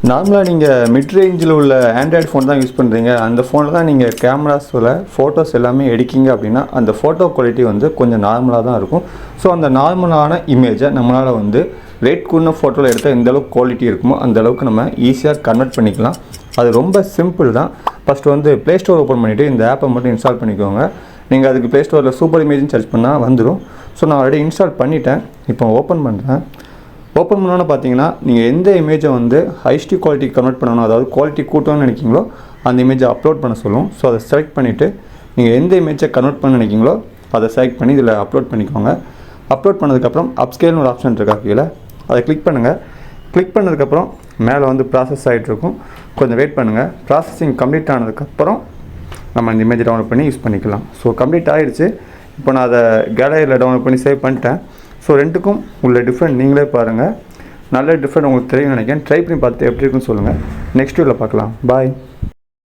நார்மலாக நீங்கள் மிட் ரேஞ்சில் உள்ள ஆண்ட்ராய்டு ஃபோன் தான் யூஸ் பண்ணுறீங்க, அந்த ஃபோனில் தான் நீங்கள் கேமராஸில் ஃபோட்டோஸ் எல்லாமே எடுக்கிங்க அப்படின்னா அந்த ஃபோட்டோ குவாலிட்டி வந்து கொஞ்சம் நார்மலாக தான் இருக்கும். ஸோ அந்த நார்மலான இமேஜை நம்மளால் வந்து ரேட் கூடின ஃபோட்டோவில் எடுத்தால் எந்த அளவுக்கு குவாலிட்டி இருக்குமோ அந்த அளவுக்கு நம்ம ஈஸியாக கன்வெர்ட் பண்ணிக்கலாம். அது ரொம்ப சிம்பிள் தான். ஃபஸ்ட்டு வந்து ப்ளே ஸ்டோர் ஓப்பன் பண்ணிவிட்டு இந்த ஆப்பை மட்டும் இன்ஸ்டால் பண்ணிக்கோங்க. நீங்கள் அதுக்கு ப்ளே ஸ்டோரில் சூப்பர் இமேஜ்னு சர்ச் பண்ணால் வந்துடும். ஸோ நான் ஆல்ரெடி இன்ஸ்டால் பண்ணிட்டேன். இப்போ ஓப்பன் பண்ணுறேன். ஓப்பன் பண்ணோன்னு பார்த்தீங்கன்னா நீங்கள் எந்த இமேஜை வந்து ஹைஸ்டி குவாலிட்டி கன்வெர்ட் பண்ணணும், அதாவது குவாலிட்டி கூட்டணும்னு நினைக்கிங்களோ அந்த இமேஜை அப்லோட் பண்ண சொல்லும். ஸோ அதை செலக்ட் பண்ணிவிட்டு நீங்கள் எந்த இமேஜை கன்வெர்ட் பண்ண நினைக்கிங்களோ அதை செலக்ட் பண்ணி இதில் அப்லோட் பண்ணிக்கோங்க. அப்லோட் பண்ணதுக்கப்புறம் அப்ஸ்கேல்னு ஒரு ஆப்ஷன் இருக்கா கீழே, அதை கிளிக் பண்ணுங்கள். கிளிக் பண்ணதுக்கப்புறம் மேலே வந்து ப்ராசஸ் ஆகிட்டு இருக்கும். கொஞ்சம் வெயிட் பண்ணுங்கள். ப்ராசஸிங் கம்ப்ளீட் ஆனதுக்கப்புறம் நம்ம இந்த இமேஜை டவுன்லோட் பண்ணி யூஸ் பண்ணிக்கலாம். ஸோ கம்ப்ளீட் ஆகிடுச்சு. இப்போ நான் அதை கேலரியில் டவுன்லோட் பண்ணி சேவ் பண்ணிட்டேன். ஸோ ரெண்டுக்கும் உள்ள டிஃப்ரெண்ட் நீங்களே பாருங்கள். நல்ல டிஃப்ரெண்ட் உங்களுக்கு தெரியும்னு நினைக்கிறேன். ட்ரை பண்ணி பார்த்துட்டு எப்படி இருக்குன்னு சொல்லுங்கள். நெக்ஸ்ட் வீடியோவில் பார்க்கலாம். பாய்.